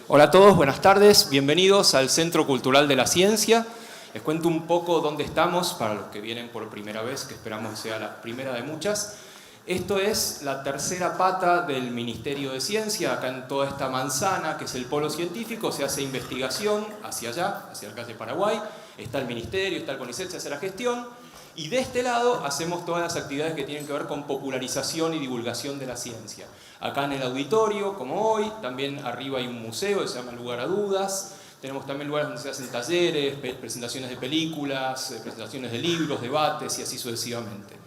Hola a todos, buenas tardes, bienvenidos al Centro Cultural de la Ciencia. Les cuento un poco dónde estamos para los que vienen por primera vez, que esperamos que sea la primera de muchas. Esto es la tercera pata del Ministerio de Ciencia, acá en toda esta manzana, que es el polo científico, se hace investigación hacia allá, hacia la calle Paraguay, está el Ministerio, está el CONICET, se hace la gestión, y de este lado hacemos todas las actividades que tienen que ver con popularización y divulgación de la ciencia. Acá en el auditorio, como hoy, también arriba hay un museo que se llama Lugar a Dudas. Tenemos también lugares donde se hacen talleres, presentaciones de películas, presentaciones de libros, debates y así sucesivamente.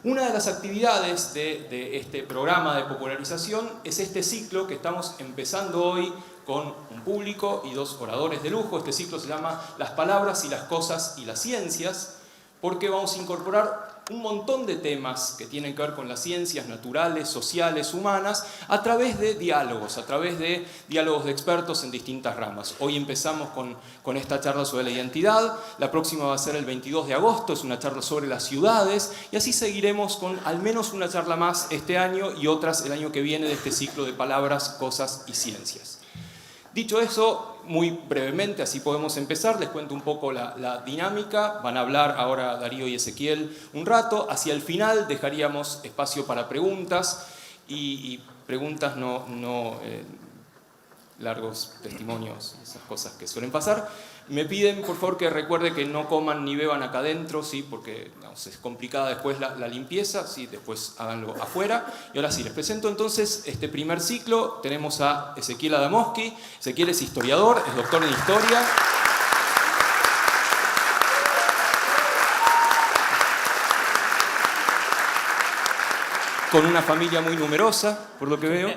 Una de las actividades de este programa de popularización es este ciclo que estamos empezando hoy con un público y dos oradores de lujo. Este ciclo se llama Las palabras y las cosas y las ciencias, porque vamos a incorporar un montón de temas que tienen que ver con las ciencias naturales, sociales, humanas, a través de diálogos de expertos en distintas ramas. Hoy empezamos con esta charla sobre la identidad, la próxima va a ser el 22 de agosto, es una charla sobre las ciudades, y así seguiremos con al menos una charla más este año y otras el año que viene de este ciclo de palabras, cosas y ciencias. Dicho eso, muy brevemente, así podemos empezar, les cuento un poco la dinámica. Van a hablar ahora Darío y Ezequiel un rato. Hacia el final dejaríamos espacio para preguntas y preguntas no largos testimonios, esas cosas que suelen pasar. Me piden, por favor, que recuerde que no coman ni beban acá adentro, ¿sí? Porque es complicada después la limpieza, ¿sí? Después háganlo afuera. Y ahora sí, les presento entonces este primer ciclo. Tenemos a Ezequiel Adamowski. Ezequiel es historiador, es doctor en historia. Con una familia muy numerosa, por lo que veo.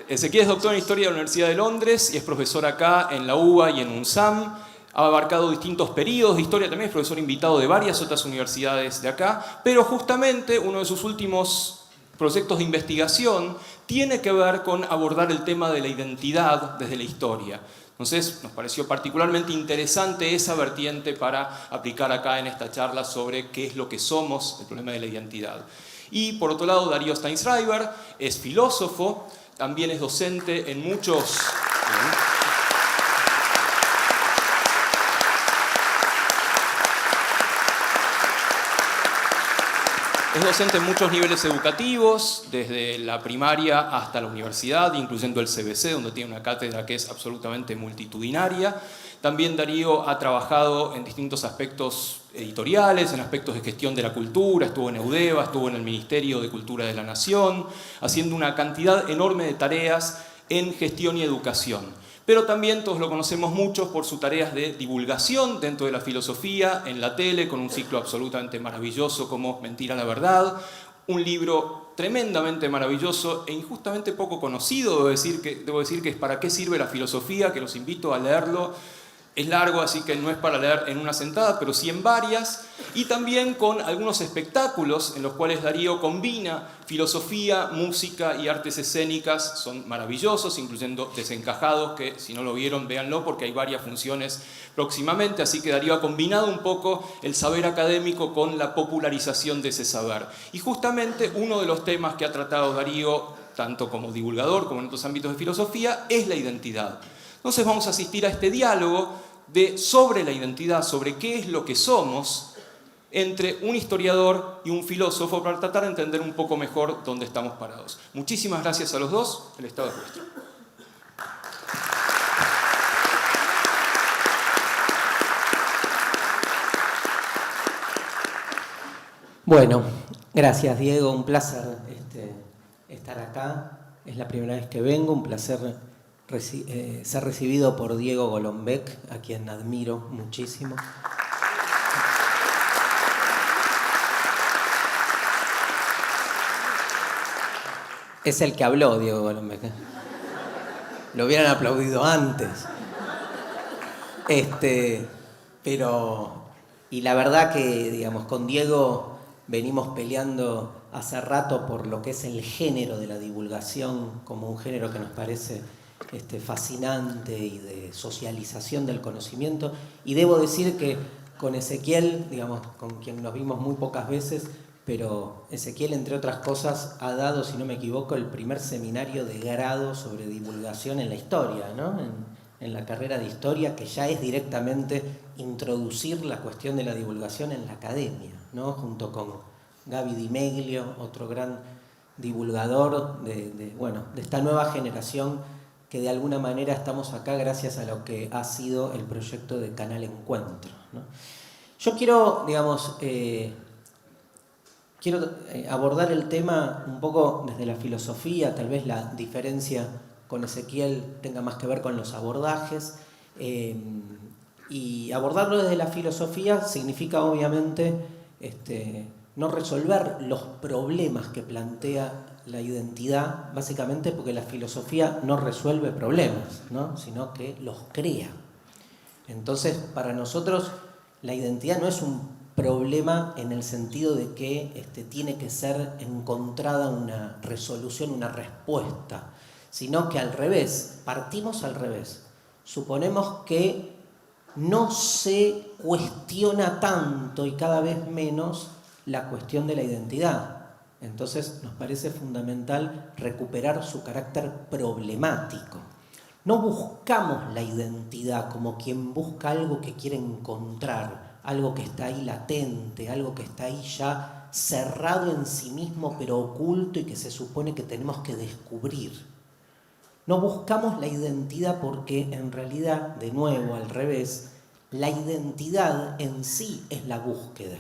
Ezequiel es doctor en Historia de la Universidad de Londres y es profesor acá en la UBA y en UNSAM. Ha abarcado distintos periodos de historia, también es profesor invitado de varias otras universidades de acá, pero justamente uno de sus últimos proyectos de investigación tiene que ver con abordar el tema de la identidad desde la historia. Entonces nos pareció particularmente interesante esa vertiente para aplicar acá en esta charla sobre qué es lo que somos, el problema de la identidad. Y por otro lado, Darío Steinschreiber es filósofo, también es docente en muchos... Es docente en muchos niveles educativos, desde la primaria hasta la universidad, incluyendo el CBC, donde tiene una cátedra que es absolutamente multitudinaria. También Darío ha trabajado en distintos aspectos editoriales, en aspectos de gestión de la cultura, estuvo en EUDEVA, estuvo en el Ministerio de Cultura de la Nación, haciendo una cantidad enorme de tareas en gestión y educación. Pero también todos lo conocemos mucho por sus tareas de divulgación dentro de la filosofía, en la tele, con un ciclo absolutamente maravilloso como Mentira la Verdad, un libro tremendamente maravilloso e injustamente poco conocido, debo decir que es Para qué sirve la filosofía, que los invito a leerlo. Es largo, así que no es para leer en una sentada, pero sí en varias, y también con algunos espectáculos en los cuales Darío combina filosofía, música y artes escénicas. Son maravillosos, incluyendo Desencajados, que si no lo vieron, véanlo, porque hay varias funciones próximamente, así que Darío ha combinado un poco el saber académico con la popularización de ese saber. Y justamente uno de los temas que ha tratado Darío, tanto como divulgador como en otros ámbitos de filosofía, es la identidad. Entonces vamos a asistir a este diálogo sobre la identidad, sobre qué es lo que somos, entre un historiador y un filósofo, para tratar de entender un poco mejor dónde estamos parados. Muchísimas gracias a los dos, el estado es vuestro. Bueno, gracias Diego, un placer estar acá. Es la primera vez que vengo, un placer ser recibido por Diego Golombek, a quien admiro muchísimo. Es el que habló, Diego Golombek. Lo hubieran aplaudido antes. Y la verdad que, digamos, con Diego venimos peleando hace rato por lo que es el género de la divulgación, como un género que nos parece fascinante y de socialización del conocimiento. Y debo decir que con Ezequiel, digamos, con quien nos vimos muy pocas veces, pero Ezequiel, entre otras cosas, ha dado, si no me equivoco, el primer seminario de grado sobre divulgación en la historia, ¿no? En la carrera de historia, que ya es directamente introducir la cuestión de la divulgación en la academia, ¿no? Junto con Gaby Di Meglio, otro gran divulgador de esta nueva generación que de alguna manera estamos acá gracias a lo que ha sido el proyecto de Canal Encuentro, ¿no? Yo quiero, abordar el tema un poco desde la filosofía, tal vez la diferencia con Ezequiel tenga más que ver con los abordajes, y abordarlo desde la filosofía significa obviamente no resolver los problemas que plantea la identidad, básicamente porque la filosofía no resuelve problemas, ¿no? Sino que los crea. Entonces, para nosotros la identidad no es un problema en el sentido de que tiene que ser encontrada una resolución, una respuesta, sino que al revés, partimos al revés. Suponemos que no se cuestiona tanto y cada vez menos la cuestión de la identidad. Entonces nos parece fundamental recuperar su carácter problemático. No buscamos la identidad como quien busca algo que quiere encontrar, algo que está ahí latente, algo que está ahí ya cerrado en sí mismo pero oculto y que se supone que tenemos que descubrir. No buscamos la identidad porque en realidad, de nuevo, al revés, la identidad en sí es la búsqueda.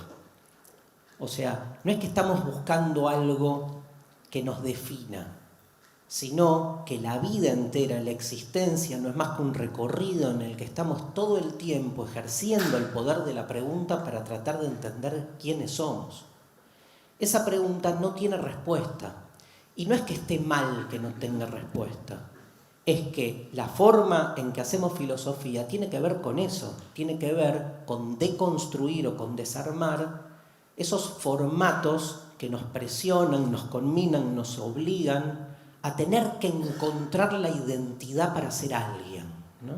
O sea, no es que estamos buscando algo que nos defina, sino que la vida entera, la existencia, no es más que un recorrido en el que estamos todo el tiempo ejerciendo el poder de la pregunta para tratar de entender quiénes somos. Esa pregunta no tiene respuesta. Y no es que esté mal que no tenga respuesta. Es que la forma en que hacemos filosofía tiene que ver con eso. Tiene que ver con deconstruir o con desarmar esos formatos que nos presionan, nos conminan, nos obligan a tener que encontrar la identidad para ser alguien, ¿no?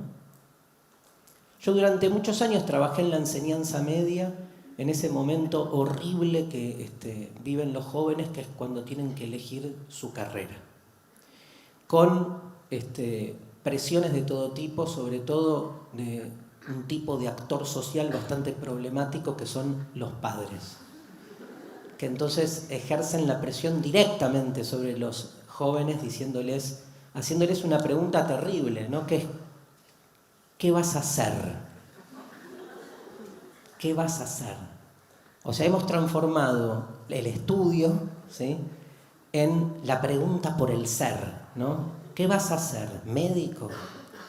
Yo durante muchos años trabajé en la enseñanza media, en ese momento horrible que viven los jóvenes, que es cuando tienen que elegir su carrera, con presiones de todo tipo, sobre todo de un tipo de actor social bastante problemático que son los padres, que entonces ejercen la presión directamente sobre los jóvenes haciéndoles una pregunta terrible, ¿no? Que es, ¿qué vas a hacer? ¿Qué vas a hacer? O sea, hemos transformado el estudio, ¿sí?, en la pregunta por el ser, ¿no? ¿Qué vas a hacer? ¿Médico?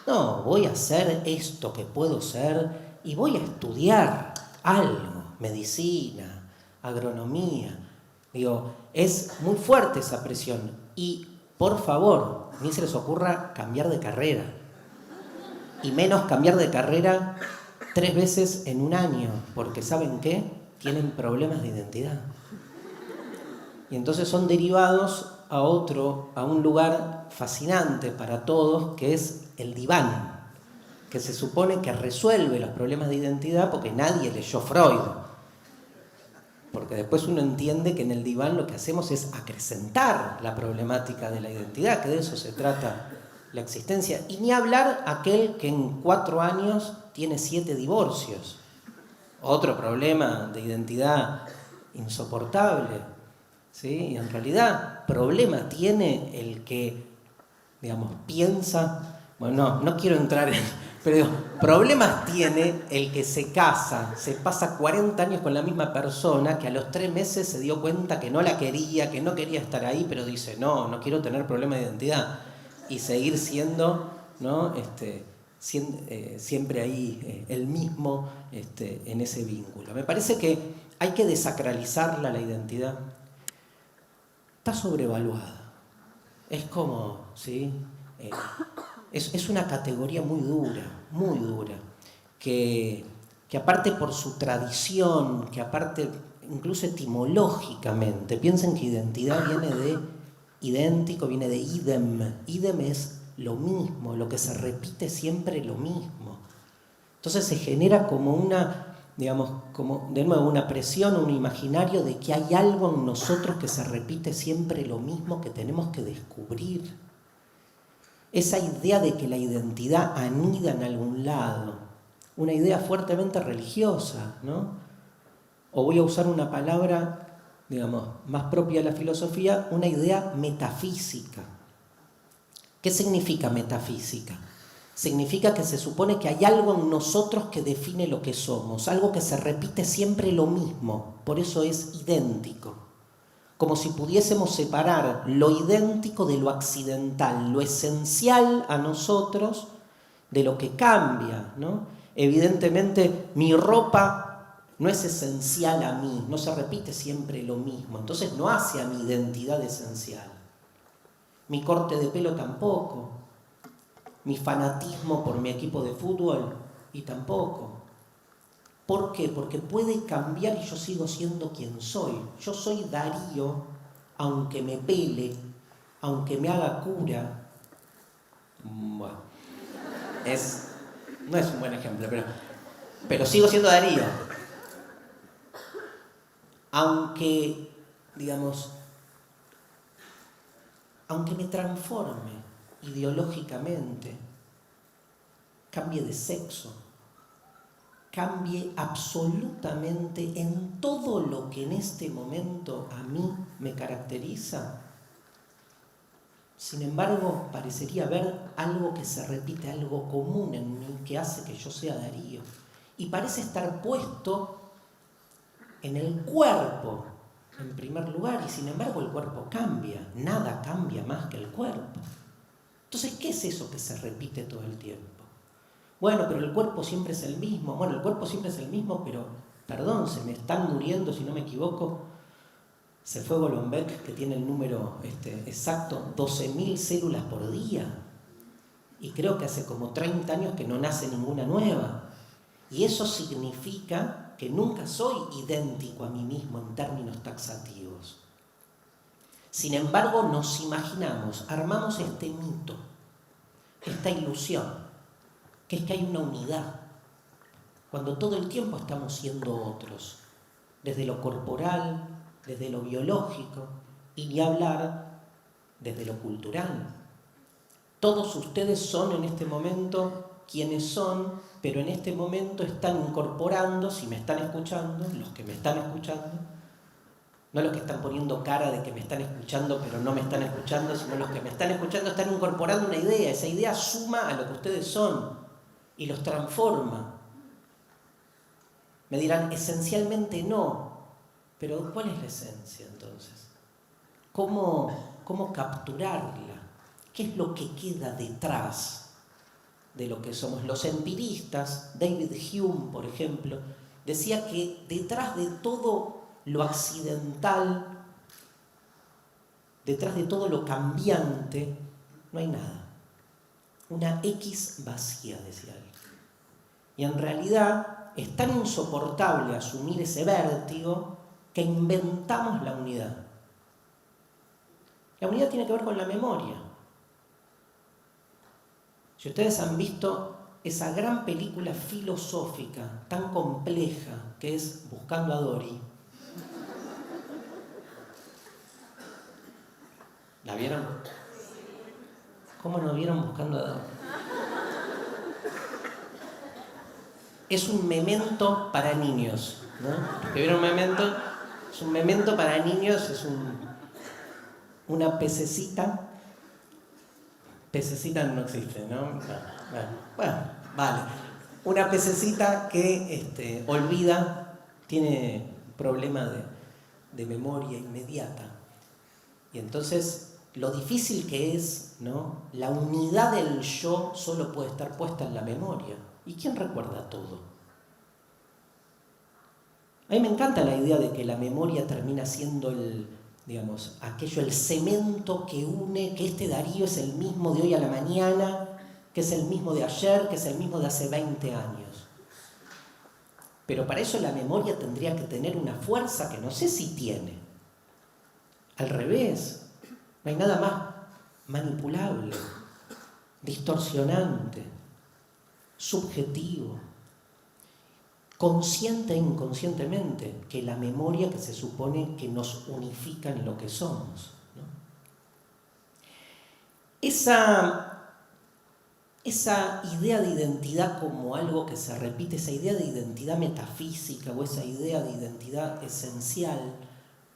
No, voy a hacer esto que puedo ser y voy a estudiar algo, medicina, agronomía. Digo, es muy fuerte esa presión. Y, por favor, ni se les ocurra cambiar de carrera. Y menos cambiar de carrera 3 veces en un año, porque ¿saben qué? Tienen problemas de identidad. Y entonces son derivados a un lugar fascinante para todos, que es el diván, que se supone que resuelve los problemas de identidad porque nadie leyó Freud. Porque después uno entiende que en el diván lo que hacemos es acrecentar la problemática de la identidad, que de eso se trata la existencia. Y ni hablar aquel que en 4 años tiene 7 divorcios. Otro problema de identidad insoportable, ¿sí? Y en realidad problema tiene el que, piensa... Bueno, no quiero entrar en... Pero digo, problemas tiene el que se casa, se pasa 40 años con la misma persona, que a los 3 meses se dio cuenta que no la quería, que no quería estar ahí, pero dice, no quiero tener problema de identidad. Y seguir siendo, ¿no? Siempre ahí el mismo en ese vínculo. Me parece que hay que desacralizarla, la identidad. Está sobrevaluada. Es como, ¿sí? Es una categoría muy dura, que aparte por su tradición, que aparte incluso etimológicamente, piensen que identidad viene de idéntico, viene de idem. Idem es lo mismo, lo que se repite siempre lo mismo. Entonces se genera como una digamos, como de nuevo una presión, un imaginario de que hay algo en nosotros que se repite siempre lo mismo, que tenemos que descubrir. Esa idea de que la identidad anida en algún lado, una idea fuertemente religiosa, ¿no? O voy a usar una palabra, digamos, más propia de la filosofía, una idea metafísica. ¿Qué significa metafísica? Significa que se supone que hay algo en nosotros que define lo que somos, algo que se repite siempre lo mismo, por eso es idéntico. Como si pudiésemos separar lo idéntico de lo accidental, lo esencial a nosotros de lo que cambia, ¿no? Evidentemente, mi ropa no es esencial a mí, no se repite siempre lo mismo, entonces no hace a mi identidad esencial. Mi corte de pelo tampoco, mi fanatismo por mi equipo de fútbol y tampoco. ¿Por qué? Porque puede cambiar y yo sigo siendo quien soy. Yo soy Darío, aunque me pele, aunque me haga cura. Bueno, no es un buen ejemplo, pero sigo siendo Darío. Aunque, digamos, aunque me transforme ideológicamente, cambie de sexo, cambie absolutamente en todo lo que en este momento a mí me caracteriza. Sin embargo, parecería haber algo que se repite, algo común en mí que hace que yo sea Darío. Y parece estar puesto en el cuerpo, en primer lugar, y sin embargo el cuerpo cambia. Nada cambia más que el cuerpo. Entonces, ¿qué es eso que se repite todo el tiempo? Bueno, pero el cuerpo siempre es el mismo. Bueno, el cuerpo siempre es el mismo, pero, perdón, se me están muriendo, si no me equivoco. Se fue Golombek, que tiene el número exacto, 12.000 células por día. Y creo que hace como 30 años que no nace ninguna nueva. Y eso significa que nunca soy idéntico a mí mismo en términos taxativos. Sin embargo, nos imaginamos, armamos este mito, esta ilusión, que es que hay una unidad, cuando todo el tiempo estamos siendo otros, desde lo corporal, desde lo biológico, y ni hablar desde lo cultural. Todos ustedes son en este momento quienes son, pero en este momento están incorporando, si me están escuchando, los que me están escuchando, no los que están poniendo cara de que me están escuchando pero no me están escuchando, sino los que me están escuchando están incorporando una idea. Esa idea suma a lo que ustedes son y los transforma. Me dirán, esencialmente no, pero ¿cuál es la esencia entonces? ¿Cómo capturarla? ¿Qué es lo que queda detrás de lo que somos? Los empiristas, David Hume, por ejemplo, decía que detrás de todo lo accidental, detrás de todo lo cambiante, no hay nada. Una X vacía, decía él. Y en realidad es tan insoportable asumir ese vértigo que inventamos la unidad. La unidad tiene que ver con la memoria. Si ustedes han visto esa gran película filosófica tan compleja que es Buscando a Dory, ¿la vieron? ¿Cómo no vieron Buscando a Dory? Es un memento para niños, ¿no? ¿Vieron Memento? Es un memento para niños, es una pececita. Pececita no existe, ¿no? Bueno, vale. Una pececita que olvida, tiene problema de memoria inmediata. Y entonces, lo difícil que es, ¿no? La unidad del yo solo puede estar puesta en la memoria. ¿Y quién recuerda todo? A mí me encanta la idea de que la memoria termina siendo el cemento que une, que este Darío es el mismo de hoy a la mañana, que es el mismo de ayer, que es el mismo de hace 20 años. Pero para eso la memoria tendría que tener una fuerza que no sé si tiene. Al revés, no hay nada más manipulable, distorsionante, subjetivo, consciente e inconscientemente, que la memoria que se supone que nos unifica en lo que somos, ¿no? Esa idea de identidad como algo que se repite, esa idea de identidad metafísica o esa idea de identidad esencial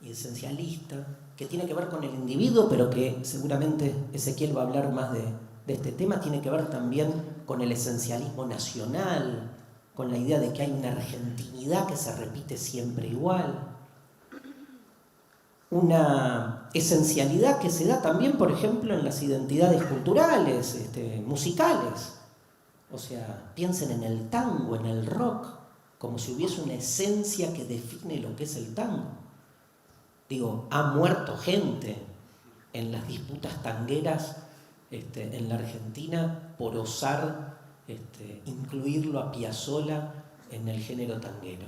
y esencialista, que tiene que ver con el individuo, pero que seguramente Ezequiel va a hablar más de este tema, tiene que ver también con el esencialismo nacional, con la idea de que hay una argentinidad que se repite siempre igual. Una esencialidad que se da también, por ejemplo, en las identidades culturales, musicales. O sea, piensen en el tango, en el rock, como si hubiese una esencia que define lo que es el tango. Digo, ha muerto gente en las disputas tangueras en la Argentina por osar incluirlo a Piazzolla en el género tanguero.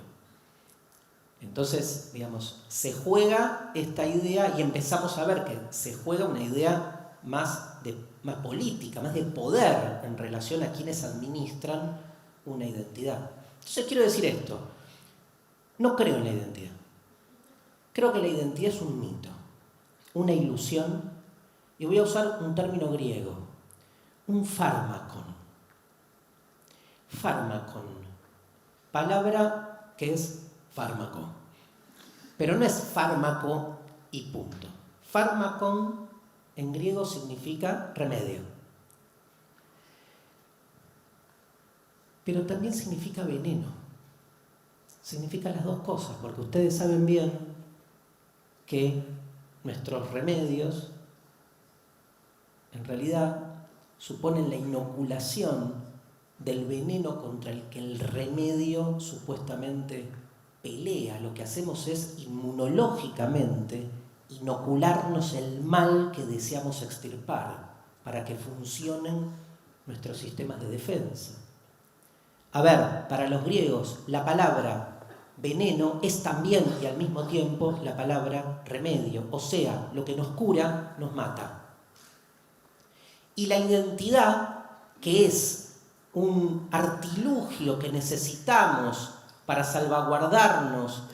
Entonces, digamos, se juega esta idea y empezamos a ver que se juega una idea más política, más de poder en relación a quienes administran una identidad. Entonces quiero decir esto, no creo en la identidad. Creo que la identidad es un mito, una ilusión, y voy a usar un término griego, un fármacon. Fármacon, palabra que es fármaco, pero no es fármaco y punto. Fármacon en griego significa remedio, pero también significa veneno, significa las dos cosas, porque ustedes saben bien que nuestros remedios en realidad suponen la inoculación del veneno contra el que el remedio supuestamente pelea. Lo que hacemos es inmunológicamente inocularnos el mal que deseamos extirpar para que funcionen nuestros sistemas de defensa. A ver, para los griegos la palabra veneno es también y al mismo tiempo la palabra remedio, o sea, lo que nos cura nos mata. Y la identidad, que es un artilugio que necesitamos para salvaguardarnos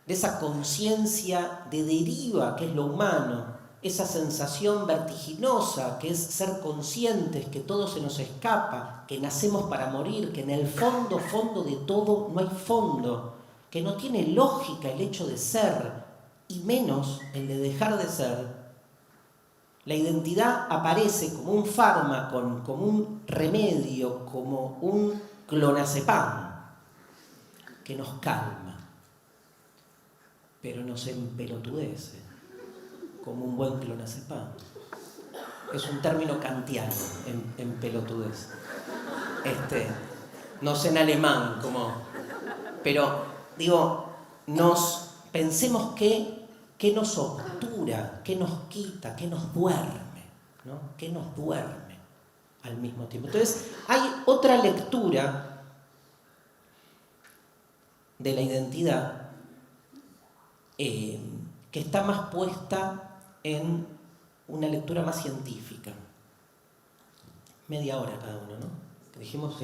de esa conciencia de deriva que es lo humano, esa sensación vertiginosa que es ser conscientes que todo se nos escapa, que nacemos para morir, que en el fondo de todo no hay fondo, que no tiene lógica el hecho de ser y menos el de dejar de ser. La identidad aparece como un fármaco, como un remedio, como un clonazepam que nos calma, pero nos empelotudece, como un buen clonazepam. Es un término kantiano, empelotudez. No sé en alemán, pero digo, pensemos que nos obtura, que nos quita, que nos duerme, ¿no? Que nos duerme al mismo tiempo. Entonces, hay otra lectura de la identidad que está más puesta en una lectura más científica. Media hora cada uno, ¿no? Que dijimos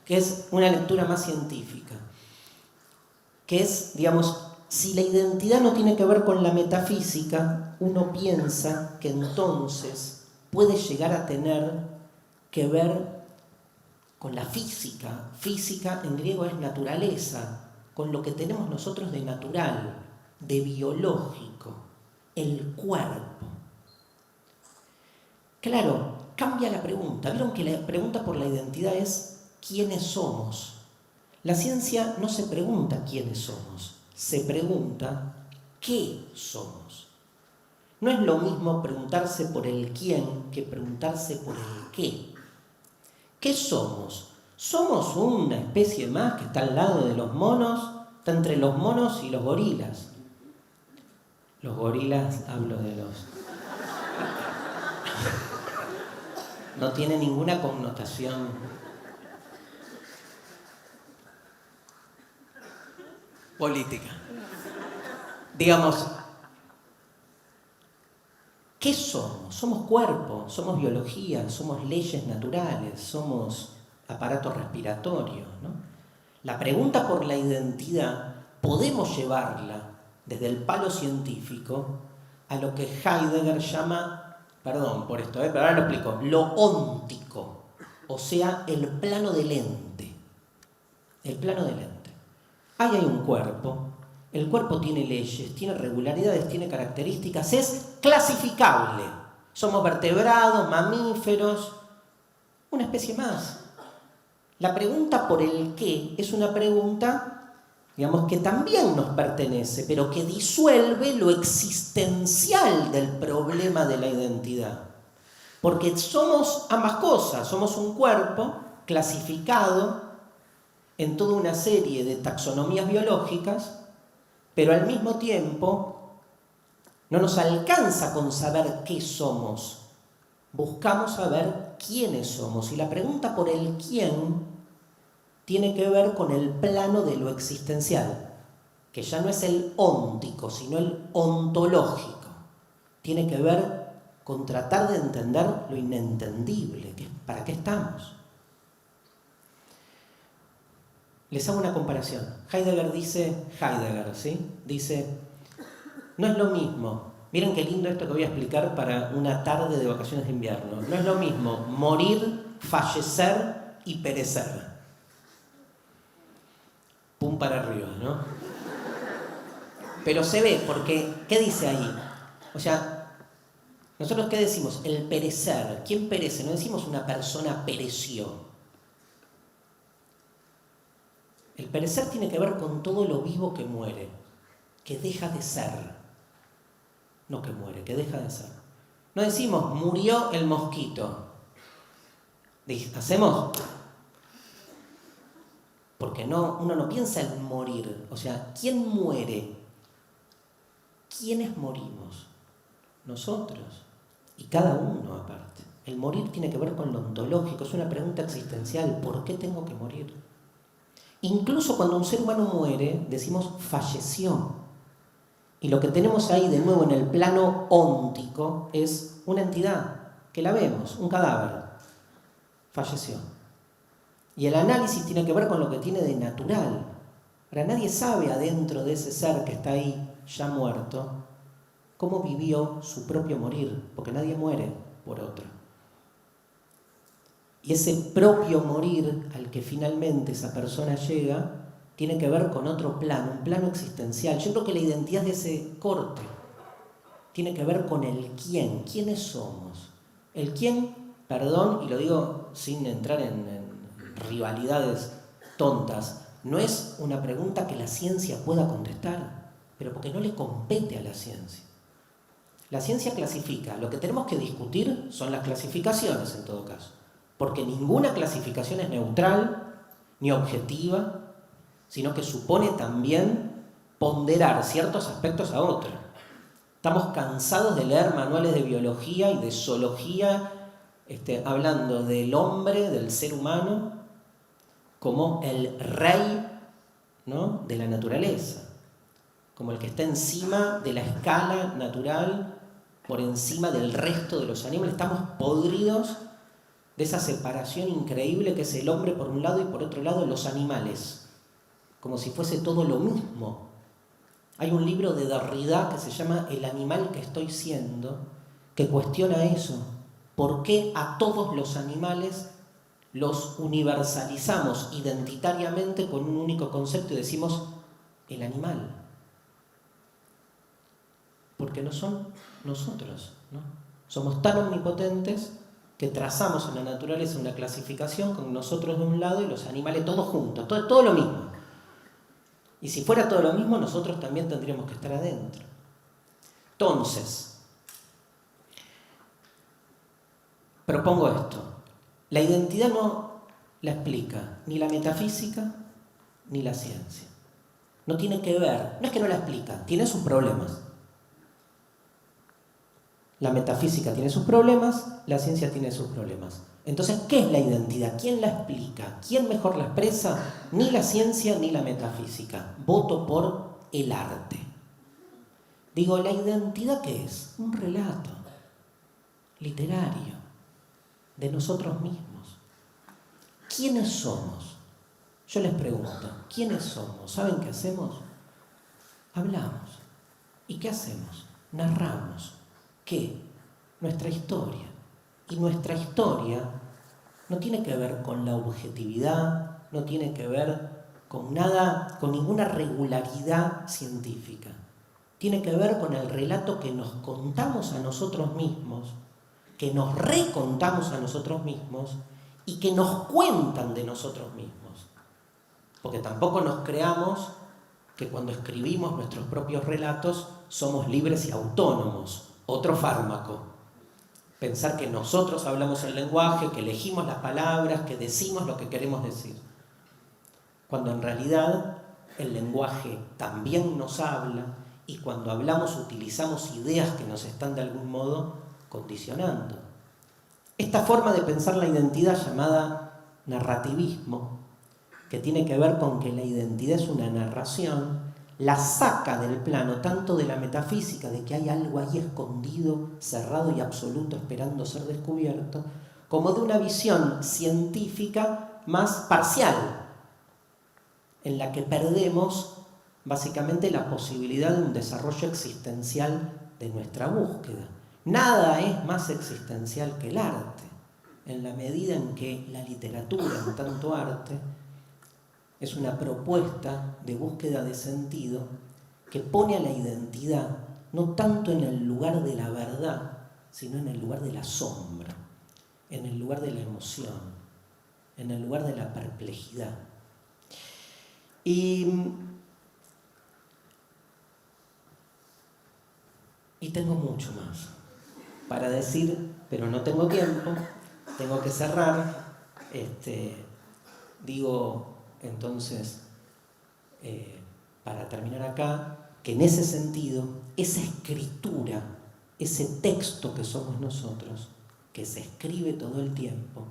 que es una lectura más científica, que es, digamos, si la identidad no tiene que ver con la metafísica, uno piensa que entonces puede llegar a tener que ver con la física. Física en griego es naturaleza, con lo que tenemos nosotros de natural, de biológico, el cuerpo. Claro, cambia la pregunta. Vieron que la pregunta por la identidad es ¿quiénes somos? La ciencia no se pregunta quiénes somos. Se pregunta ¿qué somos? No es lo mismo preguntarse por el quién que preguntarse por el qué. ¿Qué somos? ¿Somos una especie más que está al lado de los monos? Está entre los monos y los gorilas. Los gorilas, hablo de los... No tiene ninguna connotación política. Digamos, ¿qué somos? Somos cuerpo, somos biología, somos leyes naturales, somos aparato respiratorio, ¿no? La pregunta por la identidad podemos llevarla desde el palo científico a lo que Heidegger llama, perdón por esto, pero ahora lo explico, lo óntico, o sea, el plano del ente. El plano del ente. Ahí hay un cuerpo, el cuerpo tiene leyes, tiene regularidades, tiene características, es clasificable. Somos vertebrados, mamíferos, una especie más. La pregunta por el qué es una pregunta, digamos, que también nos pertenece, pero que disuelve lo existencial del problema de la identidad. Porque somos ambas cosas, somos un cuerpo clasificado en toda una serie de taxonomías biológicas, pero al mismo tiempo no nos alcanza con saber qué somos. Buscamos saber quiénes somos. Y la pregunta por el quién tiene que ver con el plano de lo existencial, que ya no es el óntico, sino el ontológico. Tiene que ver con tratar de entender lo inentendible, que es para qué estamos. Les hago una comparación. Heidegger dice, no es lo mismo, miren qué lindo esto que voy a explicar para una tarde de vacaciones de invierno, no es lo mismo morir, fallecer y perecer. Pum para arriba, ¿no? Pero se ve, porque, ¿qué dice ahí? O sea, ¿nosotros qué decimos? El perecer. ¿Quién perece? No decimos una persona pereció. El perecer tiene que ver con todo lo vivo que muere, que deja de ser. No que muere, que deja de ser. No decimos, murió el mosquito. ¿Hacemos? Porque uno no piensa en morir. O sea, ¿quién muere? ¿Quiénes morimos? Nosotros. Y cada uno aparte. El morir tiene que ver con lo ontológico. Es una pregunta existencial. ¿Por qué tengo que morir? Incluso cuando un ser humano muere, decimos falleció. Y lo que tenemos ahí de nuevo en el plano óntico es una entidad, que la vemos, un cadáver. Falleció. Y el análisis tiene que ver con lo que tiene de natural. Ahora, nadie sabe adentro de ese ser que está ahí, ya muerto, cómo vivió su propio morir, porque nadie muere por otro. Y ese propio morir al que finalmente esa persona llega tiene que ver con otro plano, un plano existencial. Yo creo que la identidad de ese corte tiene que ver con el quién, quiénes somos. El quién, perdón, y lo digo sin entrar en rivalidades tontas, no es una pregunta que la ciencia pueda contestar, pero porque no le compete a la ciencia. La ciencia clasifica, lo que tenemos que discutir son las clasificaciones en todo caso. Porque ninguna clasificación es neutral ni objetiva, sino que supone también ponderar ciertos aspectos a otros. Estamos cansados de leer manuales de biología y de zoología hablando del hombre, del ser humano, como el rey, ¿no?, de la naturaleza, como el que está encima de la escala natural, por encima del resto de los animales. Estamos podridos de esa separación increíble que es el hombre por un lado y por otro lado los animales, como si fuese todo lo mismo. Hay un libro de Derrida que se llama El animal que estoy siendo, que cuestiona eso. ¿Por qué a todos los animales los universalizamos identitariamente con un único concepto y decimos el animal? Porque no son nosotros, ¿no? Somos tan omnipotentes que trazamos en la naturaleza una clasificación con nosotros de un lado y los animales todos juntos, todo lo mismo. Y si fuera todo lo mismo, nosotros también tendríamos que estar adentro. Entonces, propongo esto. La identidad no la explica ni la metafísica ni la ciencia. No tiene que ver, no es que no la explica, tiene sus problemas. La metafísica tiene sus problemas, la ciencia tiene sus problemas. Entonces, ¿qué es la identidad? ¿Quién la explica? ¿Quién mejor la expresa? Ni la ciencia ni la metafísica. Voto por el arte. Digo, ¿la identidad qué es? Un relato literario de nosotros mismos. ¿Quiénes somos? Yo les pregunto, ¿quiénes somos? ¿Saben qué hacemos? Hablamos. ¿Y qué hacemos? Narramos. ¿Qué? Nuestra historia. Y nuestra historia no tiene que ver con la objetividad, no tiene que ver con nada, con ninguna regularidad científica. Tiene que ver con el relato que nos contamos a nosotros mismos, que nos recontamos a nosotros mismos y que nos cuentan de nosotros mismos. Porque tampoco nos creamos que cuando escribimos nuestros propios relatos somos libres y autónomos. Otro fármaco. Pensar que nosotros hablamos el lenguaje, que elegimos las palabras, que decimos lo que queremos decir. Cuando en realidad el lenguaje también nos habla y cuando hablamos utilizamos ideas que nos están de algún modo condicionando. Esta forma de pensar la identidad llamada narrativismo, que tiene que ver con que la identidad es una narración, la saca del plano tanto de la metafísica, de que hay algo ahí escondido, cerrado y absoluto esperando ser descubierto, como de una visión científica más parcial, en la que perdemos básicamente la posibilidad de un desarrollo existencial de nuestra búsqueda. Nada es más existencial que el arte, en la medida en que la literatura, en tanto arte, es una propuesta de búsqueda de sentido que pone a la identidad no tanto en el lugar de la verdad, sino en el lugar de la sombra, en el lugar de la emoción, en el lugar de la perplejidad. Y tengo mucho más para decir, pero no tengo tiempo, tengo que cerrar. Digo entonces, para terminar acá, que en ese sentido, esa escritura, ese texto que somos nosotros, que se escribe todo el tiempo,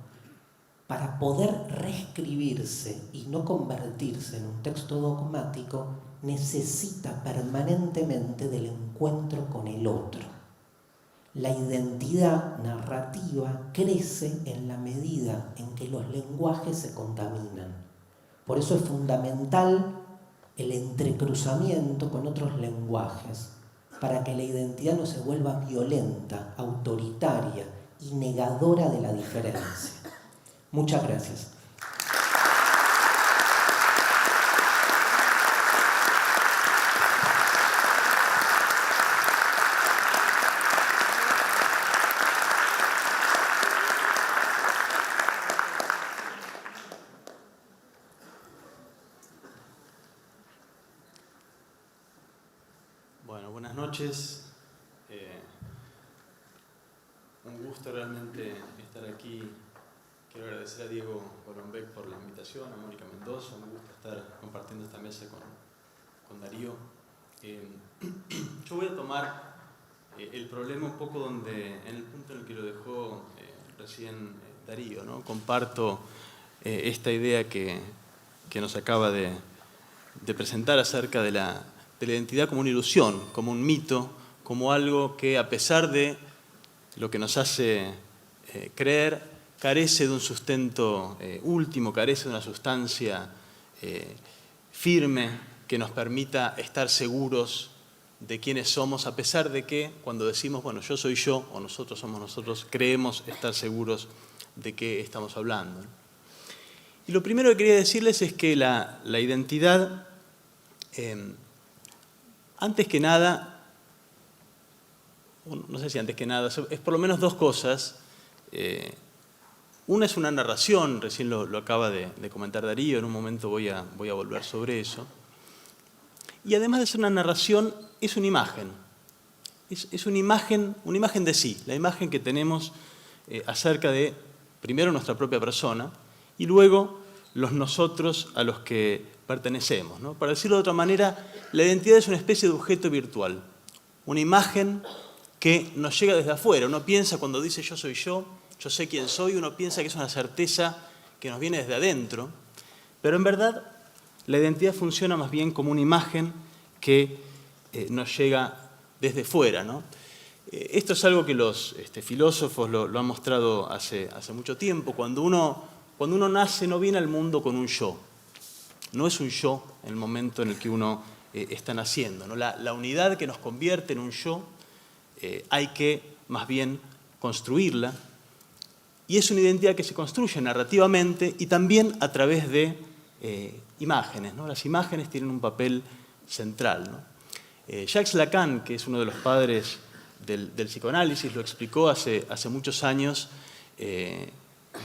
para poder reescribirse y no convertirse en un texto dogmático, necesita permanentemente del encuentro con el otro. La identidad narrativa crece en la medida en que los lenguajes se contaminan. Por eso es fundamental el entrecruzamiento con otros lenguajes, para que la identidad no se vuelva violenta, autoritaria y negadora de la diferencia. Muchas gracias. Bueno, buenas noches. Un gusto realmente estar aquí. Quiero agradecer a Diego Golombek por la invitación, a Mónica Mendoza. Un gusto estar compartiendo esta mesa con Darío. Yo voy a tomar el problema un poco en el punto en el que lo dejó recién Darío, ¿no? Comparto esta idea que nos acaba de presentar acerca de la identidad como una ilusión, como un mito, como algo que a pesar de lo que nos hace creer, carece de un sustento último, carece de una sustancia firme que nos permita estar seguros de quiénes somos, a pesar de que cuando decimos, bueno, yo soy yo o nosotros somos nosotros, creemos estar seguros de qué estamos hablando. Y lo primero que quería decirles es que la identidad, antes que nada, no sé si antes que nada, es por lo menos dos cosas. Una es una narración, recién lo acaba de comentar Darío, en un momento voy a volver sobre eso. Y además de ser una narración, es una imagen. Es una imagen de sí, la imagen que tenemos acerca de, primero, nuestra propia persona y luego los nosotros a los que pertenecemos, ¿no? Para decirlo de otra manera, la identidad es una especie de objeto virtual, una imagen que nos llega desde afuera. Uno piensa cuando dice yo soy yo sé quién soy, uno piensa que es una certeza que nos viene desde adentro, pero en verdad la identidad funciona más bien como una imagen que nos llega desde fuera, ¿no? Esto es algo que los filósofos lo han mostrado hace mucho tiempo. Cuando uno nace no viene al mundo con un yo. no es un yo en el momento en el que uno está naciendo, ¿no? La unidad que nos convierte en un yo hay que más bien construirla, y es una identidad que se construye narrativamente y también a través de imágenes, ¿no? Las imágenes tienen un papel central, ¿no? Jacques Lacan, que es uno de los padres del psicoanálisis, lo explicó hace muchos años de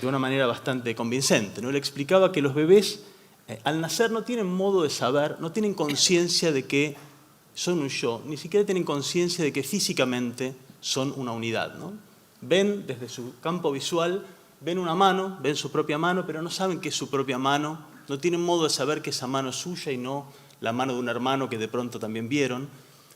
una manera bastante convincente, ¿no? Él explicaba que los bebés al nacer no tienen modo de saber, no tienen conciencia de que son un yo, ni siquiera tienen conciencia de que físicamente son una unidad, ¿no? Ven desde su campo visual, ven una mano, ven su propia mano, pero no saben que es su propia mano, no tienen modo de saber que esa mano es suya y no la mano de un hermano que de pronto también vieron.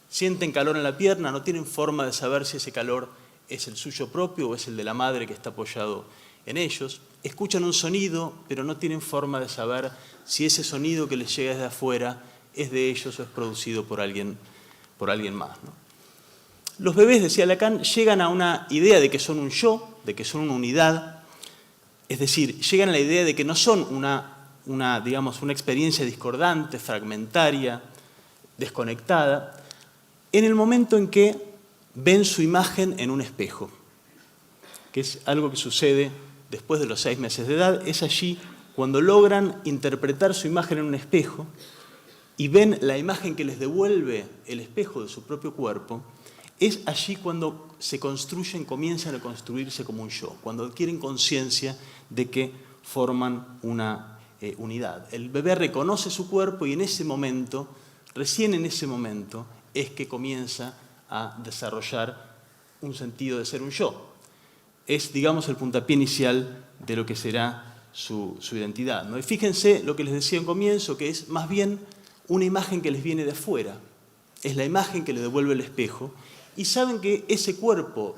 Sienten calor en la pierna, no tienen forma de saber si ese calor es el suyo propio o es el de la madre que está apoyado en ellos. Escuchan un sonido, pero no tienen forma de saber si ese sonido que les llega desde afuera es de ellos o es producido por alguien más, ¿no? Los bebés, decía Lacan, llegan a una idea de que son un yo, de que son una unidad, es decir, llegan a la idea de que no son una experiencia discordante, fragmentaria, desconectada, en el momento en que ven su imagen en un espejo, que es algo que sucede después de los 6 meses de edad. Es allí cuando logran interpretar su imagen en un espejo y ven la imagen que les devuelve el espejo de su propio cuerpo. Es allí cuando comienzan a construirse como un yo, cuando adquieren conciencia de que forman una unidad. El bebé reconoce su cuerpo y en ese momento, recién en ese momento, es que comienza a desarrollar un sentido de ser un yo. Es, digamos, el puntapié inicial de lo que será su identidad, ¿no? Y fíjense lo que les decía en comienzo, que es más bien una imagen que les viene de afuera. Es la imagen que le devuelve el espejo. Y saben que ese cuerpo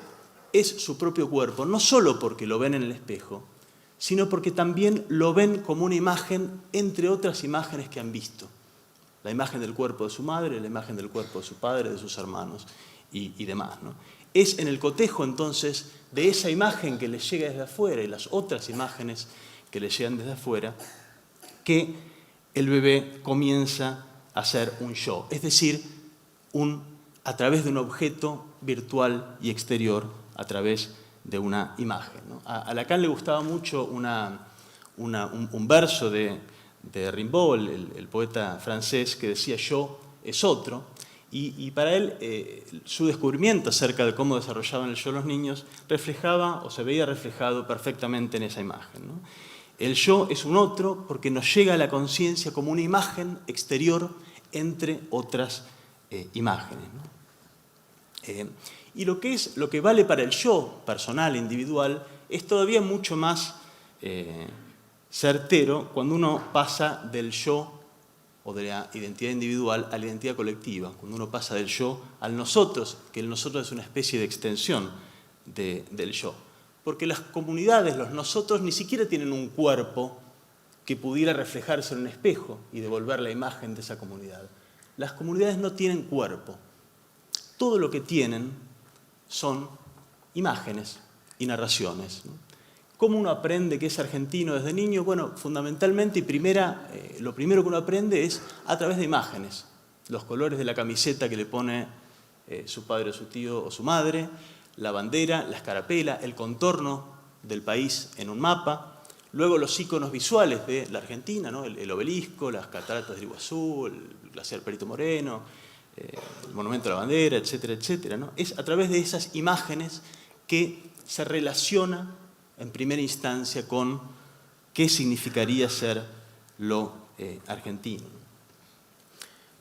es su propio cuerpo, no solo porque lo ven en el espejo, sino porque también lo ven como una imagen entre otras imágenes que han visto. La imagen del cuerpo de su madre, la imagen del cuerpo de su padre, de sus hermanos y demás, ¿no? Es en el cotejo, entonces, de esa imagen que les llega desde afuera y las otras imágenes que les llegan desde afuera, que el bebé comienza a ser un yo, es decir, a través de un objeto virtual y exterior, a través de una imagen, ¿no? A Lacan le gustaba mucho un verso de Rimbaud, el poeta francés, que decía yo es otro, y para él su descubrimiento acerca de cómo desarrollaban el yo los niños reflejaba o se veía reflejado perfectamente en esa imagen, ¿no? El yo es un otro porque nos llega a la conciencia como una imagen exterior entre otras imágenes, ¿no? Y lo que vale para el yo personal, individual, es todavía mucho más certero cuando uno pasa del yo o de la identidad individual a la identidad colectiva, cuando uno pasa del yo al nosotros, que el nosotros es una especie de extensión del yo. Porque las comunidades, los nosotros, ni siquiera tienen un cuerpo que pudiera reflejarse en un espejo y devolver la imagen de esa comunidad. Las comunidades no tienen cuerpo. Todo lo que tienen son imágenes y narraciones, ¿no? ¿Cómo uno aprende que es argentino desde niño? Bueno, fundamentalmente lo primero que uno aprende es a través de imágenes. Los colores de la camiseta que le pone su padre o su tío o su madre, la bandera, la escarapela, el contorno del país en un mapa. Luego los íconos visuales de la Argentina, ¿no? El obelisco, las cataratas del Iguazú, el glaciar Perito Moreno, el monumento a la bandera, etcétera, etcétera, ¿no? Es a través de esas imágenes que se relaciona en primera instancia con qué significaría ser lo argentino.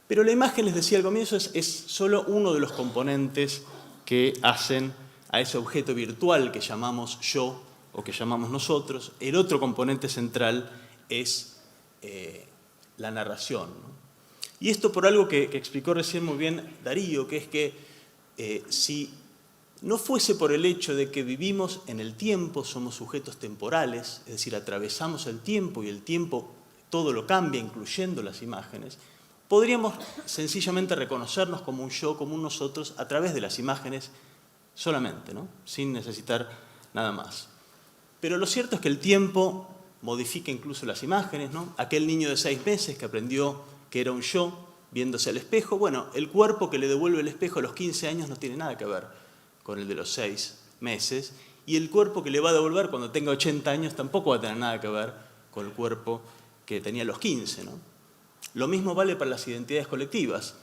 Pero la imagen, les decía al comienzo, es solo uno de los componentes que hacen a ese objeto virtual que llamamos yo o que llamamos nosotros. El otro componente central es la narración, ¿no? Y esto por algo que explicó recién muy bien Darío, que es que si no fuese por el hecho de que vivimos en el tiempo, somos sujetos temporales, es decir, atravesamos el tiempo y el tiempo todo lo cambia, incluyendo las imágenes, podríamos sencillamente reconocernos como un yo, como un nosotros, a través de las imágenes solamente, ¿no? Sin necesitar nada más. Pero lo cierto es que el tiempo modifica incluso las imágenes, ¿no? Aquel niño de 6 meses que aprendió que era un yo, viéndose al espejo, bueno, el cuerpo que le devuelve el espejo a los 15 años no tiene nada que ver con el de los 6 meses, y el cuerpo que le va a devolver cuando tenga 80 años tampoco va a tener nada que ver con el cuerpo que tenía a los 15, ¿no? Lo mismo vale para las identidades colectivas,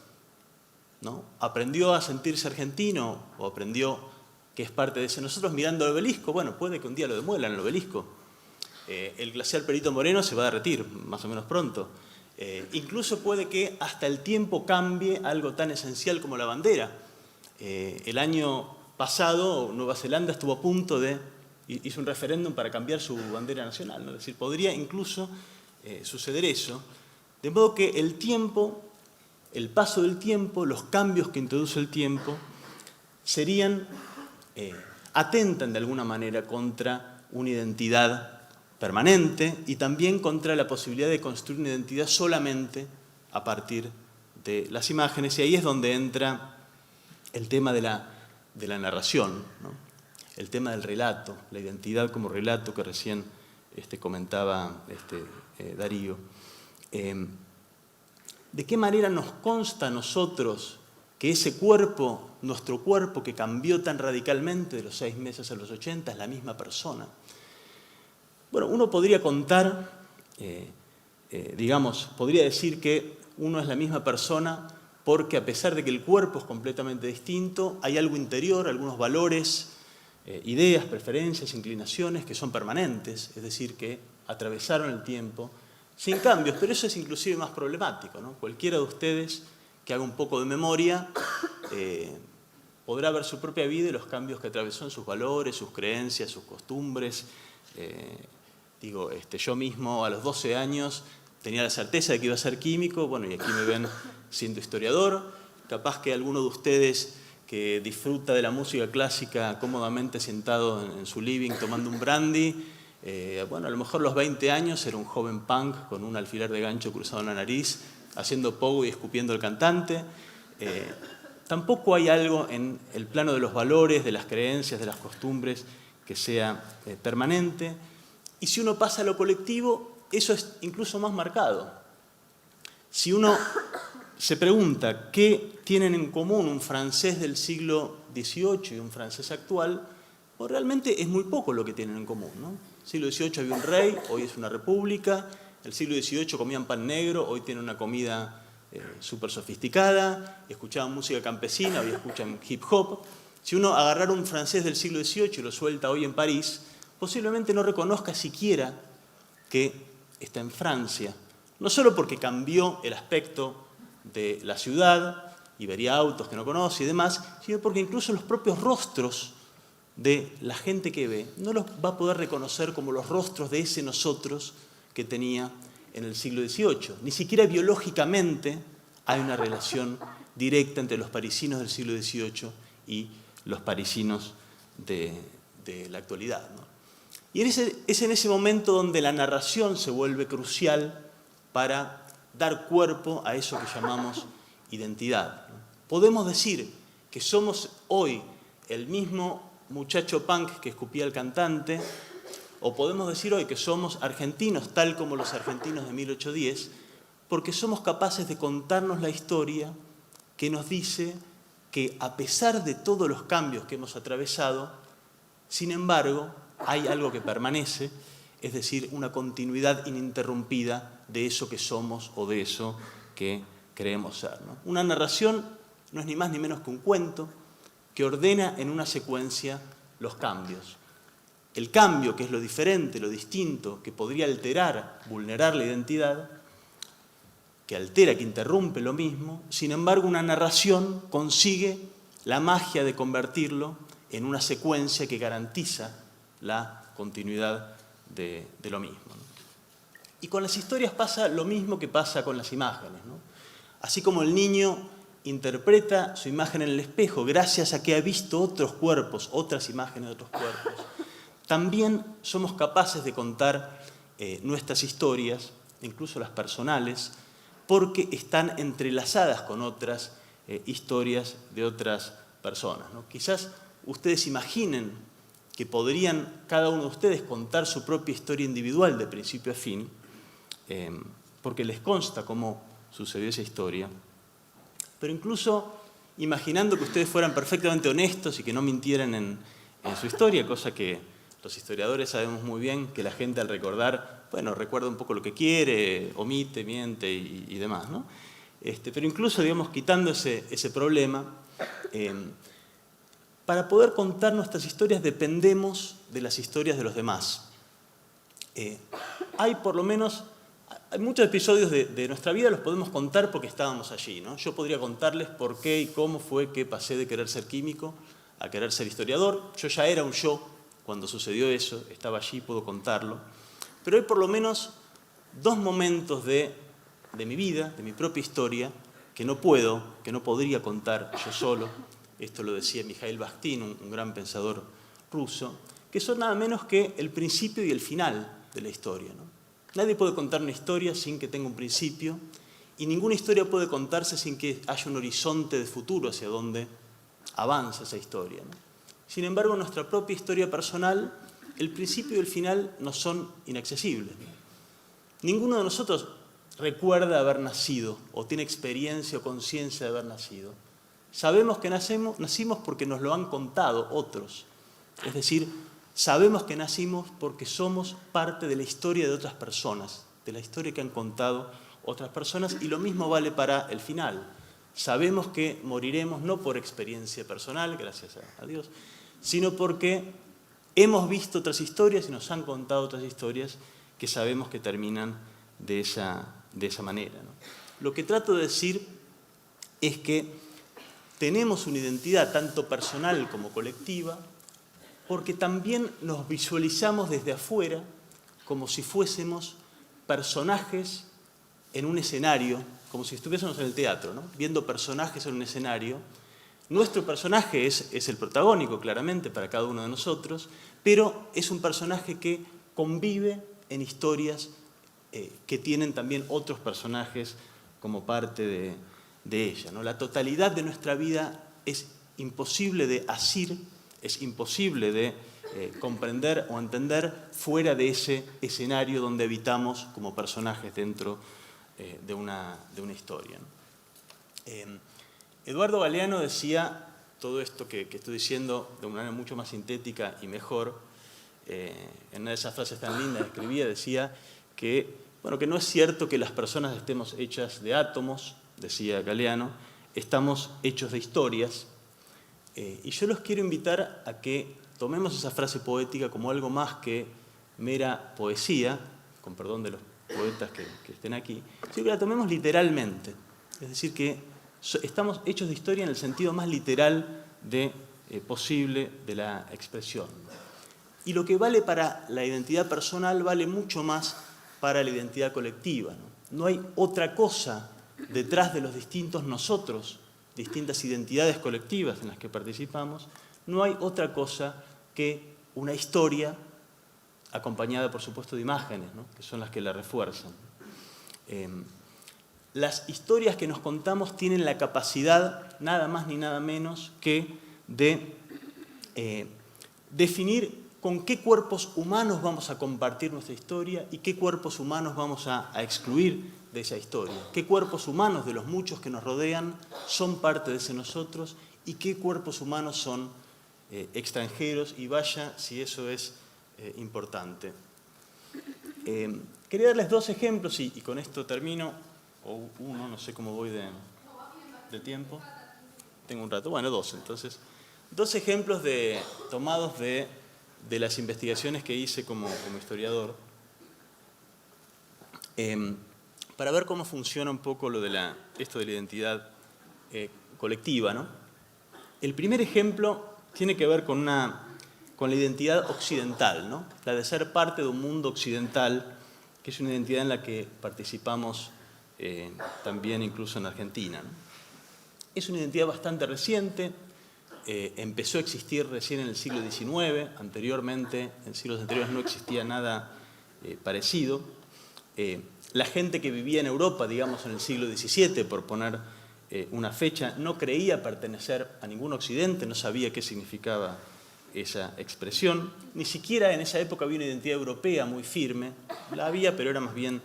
¿no? Aprendió a sentirse argentino o aprendió que es parte de ese nosotros mirando el obelisco, bueno, puede que un día lo demuelan el obelisco. El glaciar Perito Moreno se va a derretir más o menos pronto. Incluso puede que hasta el tiempo cambie algo tan esencial como la bandera. El año pasado Nueva Zelanda estuvo a punto de, hizo un referéndum para cambiar su bandera nacional, ¿no? Es decir, podría incluso suceder eso. De modo que el tiempo, el paso del tiempo, los cambios que introduce el tiempo, atentan de alguna manera contra una identidad permanente y también contra la posibilidad de construir una identidad solamente a partir de las imágenes. Y ahí es donde entra el tema de la narración, ¿no? El tema del relato, la identidad como relato que recién comentaba Darío. ¿De qué manera nos consta a nosotros que ese cuerpo, nuestro cuerpo que cambió tan radicalmente de los 6 meses a los 80, es la misma persona? Bueno, uno podría contar, podría decir que uno es la misma persona porque a pesar de que el cuerpo es completamente distinto, hay algo interior, algunos valores, ideas, preferencias, inclinaciones que son permanentes, es decir, que atravesaron el tiempo sin cambios, pero eso es inclusive más problemático, ¿no? Cualquiera de ustedes que haga un poco de memoria podrá ver su propia vida y los cambios que atravesó en sus valores, sus creencias, sus costumbres. Yo mismo a los 12 años tenía la certeza de que iba a ser químico, bueno, y aquí me ven siendo historiador. Capaz que alguno de ustedes que disfruta de la música clásica cómodamente sentado en su living tomando un brandy, a lo mejor a los 20 años era un joven punk con un alfiler de gancho cruzado en la nariz, haciendo pogo y escupiendo al cantante. Tampoco hay algo en el plano de los valores, de las creencias, de las costumbres que sea permanente. Y si uno pasa a lo colectivo, eso es incluso más marcado. Si uno se pregunta qué tienen en común un francés del siglo XVIII y un francés actual, pues realmente es muy poco lo que tienen en común, ¿no? En el siglo XVIII había un rey, hoy es una república. En el siglo XVIII comían pan negro, hoy tienen una comida súper sofisticada. Escuchaban música campesina, hoy escuchan hip hop. Si uno agarrara un francés del siglo XVIII y lo suelta hoy en París, posiblemente no reconozca siquiera que está en Francia. No solo porque cambió el aspecto de la ciudad y vería autos que no conoce y demás, sino porque incluso los propios rostros de la gente que ve no los va a poder reconocer como los rostros de ese nosotros que tenía en el siglo XVIII. Ni siquiera biológicamente hay una relación directa entre los parisinos del siglo XVIII y los parisinos de la actualidad, ¿no? Y es en ese momento donde la narración se vuelve crucial para dar cuerpo a eso que llamamos identidad, ¿no? Podemos decir que somos hoy el mismo muchacho punk que escupía al cantante, o podemos decir hoy que somos argentinos tal como los argentinos de 1810, porque somos capaces de contarnos la historia que nos dice que a pesar de todos los cambios que hemos atravesado, sin embargo, hay algo que permanece, es decir, una continuidad ininterrumpida de eso que somos o de eso que creemos ser, ¿no? Una narración no es ni más ni menos que un cuento que ordena en una secuencia los cambios. El cambio, que es lo diferente, lo distinto, que podría alterar, vulnerar la identidad, que altera, que interrumpe lo mismo, sin embargo, una narración consigue la magia de convertirlo en una secuencia que garantiza la continuidad de lo mismo, ¿no? Y con las historias pasa lo mismo que pasa con las imágenes, ¿no? Así como el niño interpreta su imagen en el espejo gracias a que ha visto otros cuerpos, otras imágenes de otros cuerpos, también somos capaces de contar nuestras historias, incluso las personales, porque están entrelazadas con otras historias de otras personas, ¿no? Quizás ustedes imaginen que podrían cada uno de ustedes contar su propia historia individual de principio a fin, porque les consta cómo sucedió esa historia, pero incluso imaginando que ustedes fueran perfectamente honestos y que no mintieran en su historia, cosa que los historiadores sabemos muy bien que la gente al recordar, bueno, recuerda un poco lo que quiere, omite, miente y demás, ¿no? Pero incluso, digamos, quitando ese problema, para poder contar nuestras historias dependemos de las historias de los demás. Hay muchos episodios de nuestra vida, los podemos contar porque estábamos allí, ¿no? Yo podría contarles por qué y cómo fue que pasé de querer ser químico a querer ser historiador. Yo ya era un yo cuando sucedió eso, estaba allí, puedo contarlo. Pero hay por lo menos 2 momentos de mi vida, de mi propia historia, que no podría contar yo solo. Esto lo decía Mikhail Bakhtin, un gran pensador ruso, que son nada menos que el principio y el final de la historia, ¿no? Nadie puede contar una historia sin que tenga un principio, y ninguna historia puede contarse sin que haya un horizonte de futuro hacia donde avanza esa historia, ¿no? Sin embargo, en nuestra propia historia personal, el principio y el final nos son inaccesibles. Ninguno de nosotros recuerda haber nacido o tiene experiencia o conciencia de haber nacido. Sabemos que nacimos porque nos lo han contado otros. Es decir, sabemos que nacimos porque somos parte de la historia de otras personas, de la historia que han contado otras personas, y lo mismo vale para el final. Sabemos que moriremos no por experiencia personal, gracias a Dios, sino porque hemos visto otras historias y nos han contado otras historias que sabemos que terminan de esa manera, ¿no? Lo que trato de decir es que tenemos una identidad tanto personal como colectiva, porque también nos visualizamos desde afuera como si fuésemos personajes en un escenario, como si estuviésemos en el teatro, ¿no? Viendo personajes en un escenario. Nuestro personaje es el protagónico, claramente, para cada uno de nosotros, pero es un personaje que convive en historias que tienen también otros personajes como parte de ella, ¿no? La totalidad de nuestra vida es imposible de asir, es imposible de comprender o entender fuera de ese escenario donde habitamos como personajes dentro de una historia, ¿no? Eduardo Galeano decía todo esto que estoy diciendo de una manera mucho más sintética y mejor. En una de esas frases tan lindas que escribía, decía que no es cierto que las personas estemos hechas de átomos, decía Galeano, estamos hechos de historias. Y yo los quiero invitar a que tomemos esa frase poética como algo más que mera poesía, con perdón de los poetas que estén aquí, sino que la tomemos literalmente. Es decir, que estamos hechos de historia en el sentido más literal posible de la expresión. Y lo que vale para la identidad personal vale mucho más para la identidad colectiva, ¿no? No hay otra cosa detrás de los distintos nosotros, distintas identidades colectivas en las que participamos, no hay otra cosa que una historia acompañada, por supuesto, de imágenes, ¿no? Que son las que la refuerzan. Las historias que nos contamos tienen la capacidad, nada más ni nada menos, que de definir con qué cuerpos humanos vamos a compartir nuestra historia y qué cuerpos humanos vamos a excluir de esa historia. Qué cuerpos humanos de los muchos que nos rodean son parte de ese nosotros y qué cuerpos humanos son extranjeros, y vaya si eso es importante. Quería darles 2 ejemplos y con esto termino, o uno, no sé cómo voy de tiempo. Tengo un rato, bueno, 2 entonces. 2 ejemplos tomados de las investigaciones que hice como historiador, para ver cómo funciona un poco esto de la identidad colectiva, ¿no? El primer ejemplo tiene que ver con la identidad occidental, ¿no? La de ser parte de un mundo occidental, que es una identidad en la que participamos también incluso en Argentina, ¿no? Es una identidad bastante reciente. Empezó a existir recién en el siglo XIX, anteriormente, en siglos anteriores no existía nada parecido. La gente que vivía en Europa, digamos en el siglo XVII, por poner una fecha, no creía pertenecer a ningún occidente, no sabía qué significaba esa expresión. Ni siquiera en esa época había una identidad europea muy firme. La había, pero era más bien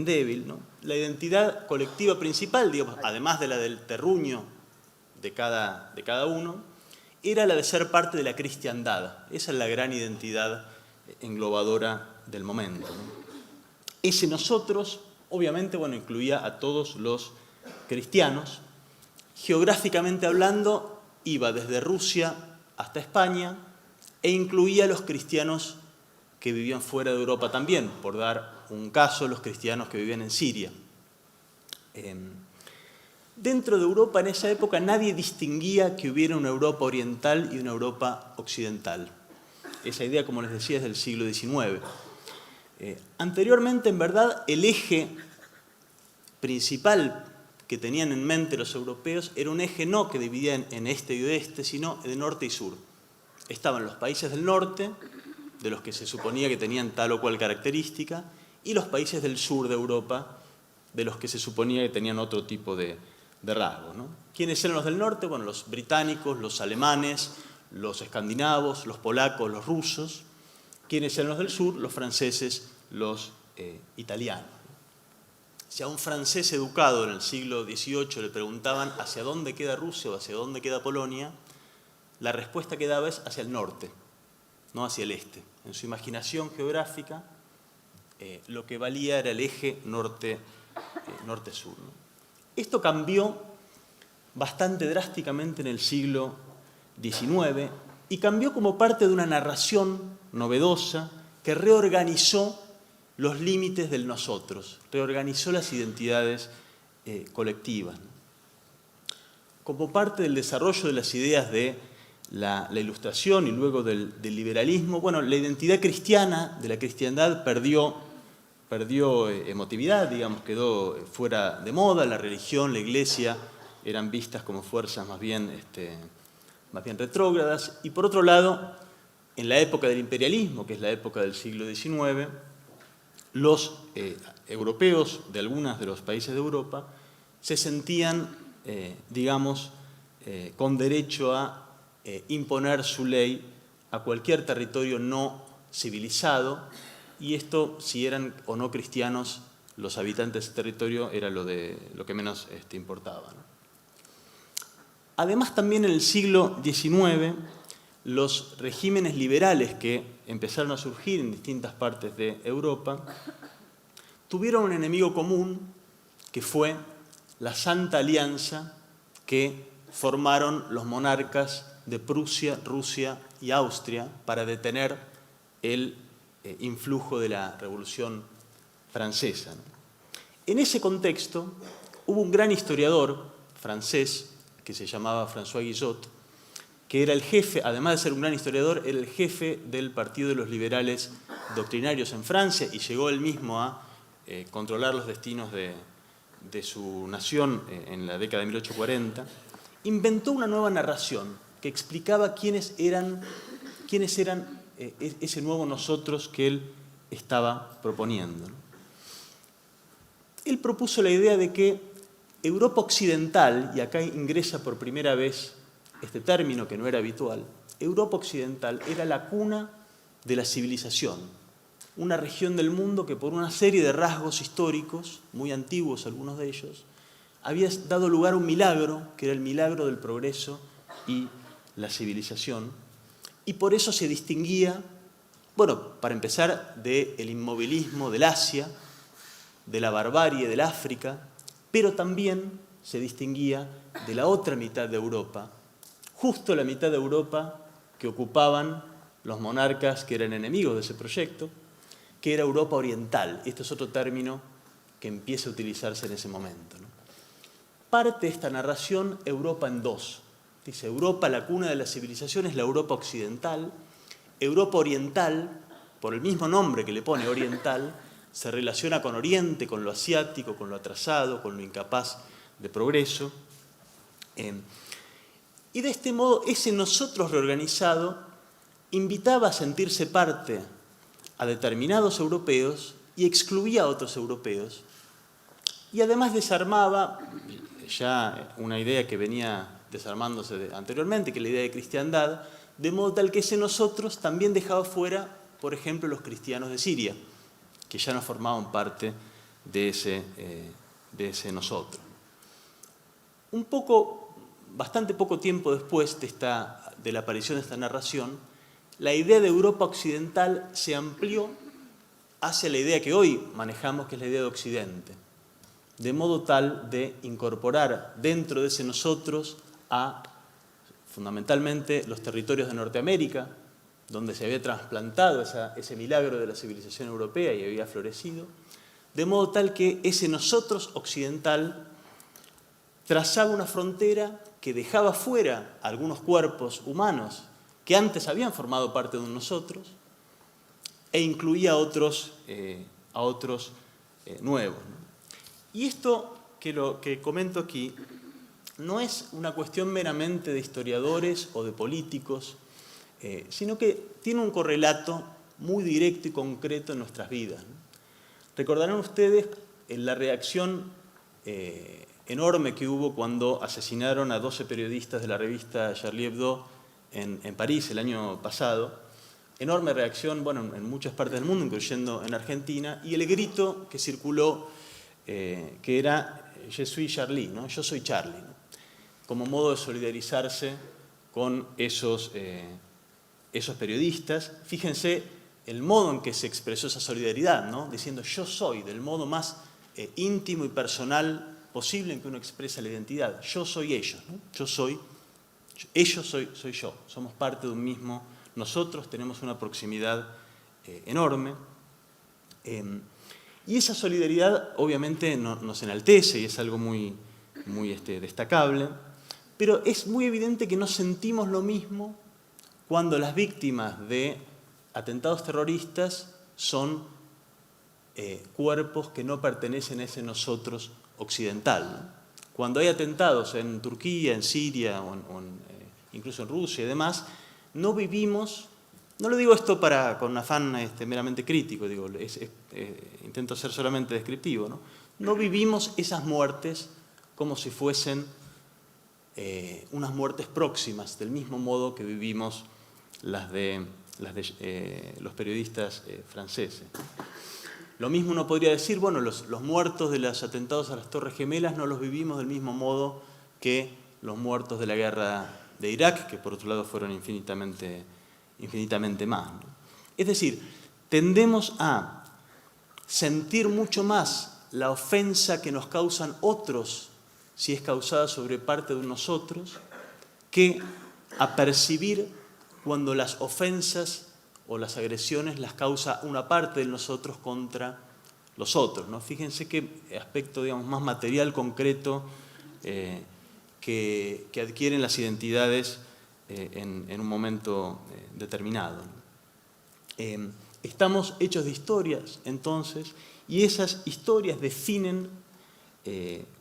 débil, ¿no? La identidad colectiva principal, digamos, además de la del terruño de cada uno, era la de ser parte de la cristiandad. Esa es la gran identidad englobadora del momento, ¿no? Ese nosotros, obviamente, incluía a todos los cristianos. Geográficamente hablando, iba desde Rusia hasta España e incluía a los cristianos que vivían fuera de Europa también, por dar un caso, los cristianos que vivían en Siria. Dentro de Europa, en esa época, nadie distinguía que hubiera una Europa oriental y una Europa occidental. Esa idea, como les decía, es del siglo XIX. Anteriormente, en verdad, el eje principal que tenían en mente los europeos era un eje no que dividía en este y oeste, sino de norte y sur. Estaban los países del norte, de los que se suponía que tenían tal o cual característica, y los países del sur de Europa, de los que se suponía que tenían otro tipo de rasgos, ¿no? ¿Quiénes eran los del norte? Bueno, los británicos, los alemanes, los escandinavos, los polacos, los rusos. ¿Quiénes eran los del sur? Los franceses, los italianos. Si a un francés educado en el siglo XVIII le preguntaban hacia dónde queda Rusia o hacia dónde queda Polonia, la respuesta que daba es hacia el norte, no hacia el este. En su imaginación geográfica, lo que valía era el eje norte-sur, ¿no? Esto cambió bastante drásticamente en el siglo XIX y cambió como parte de una narración novedosa que reorganizó los límites del nosotros, reorganizó las identidades colectivas. Como parte del desarrollo de las ideas de la Ilustración y luego del liberalismo, la identidad cristiana de la cristiandad perdió emotividad, digamos, quedó fuera de moda. La religión, la iglesia eran vistas como fuerzas más bien retrógradas. Y por otro lado, en la época del imperialismo, que es la época del siglo XIX, los europeos de algunos de los países de Europa se sentían, con derecho a imponer su ley a cualquier territorio no civilizado, y esto, si eran o no cristianos los habitantes del territorio, era lo que menos importaba, ¿no? Además, también en el siglo XIX, los regímenes liberales que empezaron a surgir en distintas partes de Europa tuvieron un enemigo común, que fue la Santa Alianza que formaron los monarcas de Prusia, Rusia y Austria para detener el influjo de la Revolución Francesa, ¿no? En ese contexto hubo un gran historiador francés que se llamaba François Guillot, que era el jefe, además de ser un gran historiador, era el jefe del Partido de los Liberales Doctrinarios en Francia y llegó él mismo a controlar los destinos de su nación en la década de 1840. Inventó una nueva narración que explicaba quiénes eran ese nuevo nosotros que él estaba proponiendo, ¿no? Él propuso la idea de que Europa occidental, y acá ingresa por primera vez este término que no era habitual, Europa occidental era la cuna de la civilización, una región del mundo que por una serie de rasgos históricos, muy antiguos algunos de ellos, había dado lugar a un milagro, que era el milagro del progreso y la civilización, y por eso se distinguía, para empezar, del inmovilismo del Asia, de la barbarie del África, pero también se distinguía de la otra mitad de Europa, justo la mitad de Europa que ocupaban los monarcas que eran enemigos de ese proyecto, que era Europa oriental. Este es otro término que empieza a utilizarse en ese momento, ¿no? Parte esta narración Europa en dos. Dice, Europa, la cuna de la civilización, es la Europa occidental. Europa oriental, por el mismo nombre que le pone oriental, se relaciona con Oriente, con lo asiático, con lo atrasado, con lo incapaz de progreso. Y de este modo, ese nosotros reorganizado invitaba a sentirse parte a determinados europeos y excluía a otros europeos. Y además desarmaba ya una idea que venía desarmándose anteriormente, que es la idea de cristiandad, de modo tal que ese nosotros también dejaba fuera, por ejemplo, los cristianos de Siria, que ya no formaban parte de ese nosotros. Bastante poco tiempo después de la aparición de esta narración, la idea de Europa occidental se amplió hacia la idea que hoy manejamos, que es la idea de Occidente, de modo tal de incorporar dentro de ese nosotros a fundamentalmente los territorios de Norteamérica, donde se había trasplantado ese milagro de la civilización europea y había florecido, de modo tal que ese nosotros occidental trazaba una frontera que dejaba fuera algunos cuerpos humanos que antes habían formado parte de un nosotros e incluía a otros nuevos. Y esto que comento aquí no es una cuestión meramente de historiadores o de políticos, sino que tiene un correlato muy directo y concreto en nuestras vidas. Recordarán ustedes la reacción enorme que hubo cuando asesinaron a 12 periodistas de la revista Charlie Hebdo en París el año pasado. Enorme reacción, bueno, en muchas partes del mundo, incluyendo en Argentina, y el grito que circuló, que era «Je suis Charlie», ¿no? Yo soy Charlie, ¿no? Como modo de solidarizarse con esos periodistas. Fíjense el modo en que se expresó esa solidaridad, ¿no? Diciendo yo soy, del modo más íntimo y personal posible en que uno expresa la identidad. Yo soy ellos, ¿no? Ellos soy yo. Somos parte de un mismo nosotros, tenemos una proximidad enorme. Y esa solidaridad obviamente nos enaltece y es algo muy destacable, pero es muy evidente que no sentimos lo mismo cuando las víctimas de atentados terroristas son cuerpos que no pertenecen a ese nosotros occidental, ¿no? Cuando hay atentados en Turquía, en Siria, incluso en Rusia y demás, no vivimos, no lo digo esto con un afán meramente crítico, intento ser solamente descriptivo, ¿no? No vivimos esas muertes como si fuesen unas muertes próximas, del mismo modo que vivimos las de los periodistas franceses. Lo mismo uno podría decir, bueno, los muertos de los atentados a las Torres Gemelas no los vivimos del mismo modo que los muertos de la guerra de Irak, que por otro lado fueron infinitamente más, ¿no? Es decir, tendemos a sentir mucho más la ofensa que nos causan otros, si es causada sobre parte de nosotros, que a percibir cuando las ofensas o las agresiones las causa una parte de nosotros contra los otros, ¿no? Fíjense qué aspecto, digamos, más material, concreto, que adquieren las identidades en un momento determinado. Estamos hechos de historias, entonces, y esas historias definen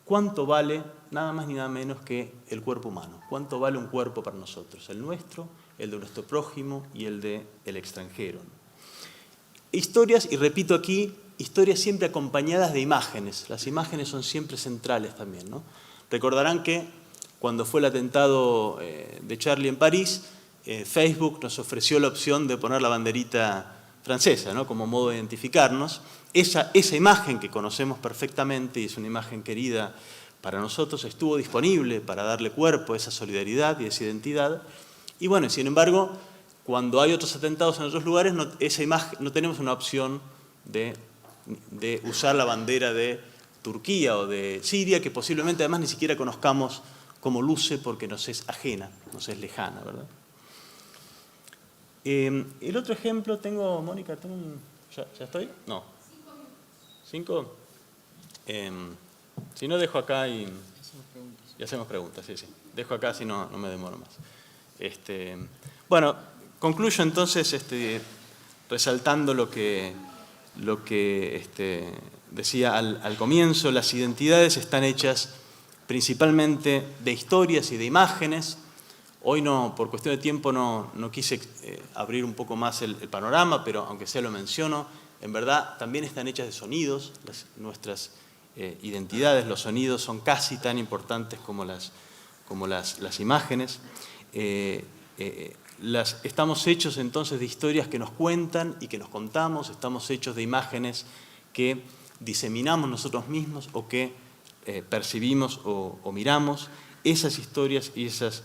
cuánto vale nada más ni nada menos que el cuerpo humano. Cuánto vale un cuerpo para nosotros, el nuestro, el de nuestro prójimo y el del extranjero. Historias, y repito aquí, historias siempre acompañadas de imágenes. Las imágenes son siempre centrales también, ¿no? Recordarán que cuando fue el atentado de Charlie en París, Facebook nos ofreció la opción de poner la banderita francesa, ¿no? Como modo de identificarnos. Esa imagen que conocemos perfectamente y es una imagen querida para nosotros, estuvo disponible para darle cuerpo a esa solidaridad y a esa identidad. Y bueno, sin embargo, cuando hay otros atentados en otros lugares, esa imagen, no tenemos una opción de usar la bandera de Turquía o de Siria, que posiblemente además ni siquiera conozcamos cómo luce porque nos es ajena, nos es lejana, ¿verdad? El otro ejemplo, Mónica, ¿ya estoy? No. 5. Si no, dejo acá y hacemos preguntas. Sí. Dejo acá si no me demoro más. Bueno, concluyo entonces resaltando lo que decía al comienzo. Las identidades están hechas principalmente de historias y de imágenes. Hoy por cuestión de tiempo no quise abrir un poco más el panorama, pero aunque sea lo menciono, en verdad también están hechas de sonidos. Nuestras identidades, los sonidos son casi tan importantes como las imágenes. Estamos hechos entonces de historias que nos cuentan y que nos contamos, estamos hechos de imágenes que diseminamos nosotros mismos o que percibimos o miramos. Esas historias y esas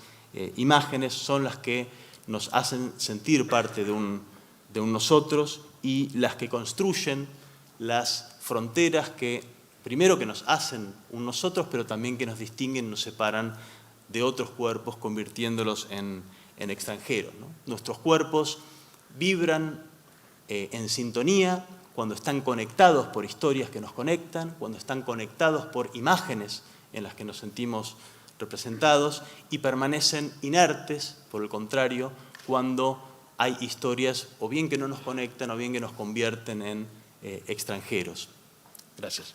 imágenes son las que nos hacen sentir parte de un nosotros y las que construyen las fronteras que, primero, que nos hacen un nosotros, pero también que nos distinguen, nos separan de otros cuerpos, convirtiéndolos en extranjeros, ¿no? Nuestros cuerpos vibran en sintonía cuando están conectados por historias que nos conectan, cuando están conectados por imágenes en las que nos sentimos representados, y permanecen inertes, por el contrario, cuando hay historias o bien que no nos conectan o bien que nos convierten en extranjeros. Gracias.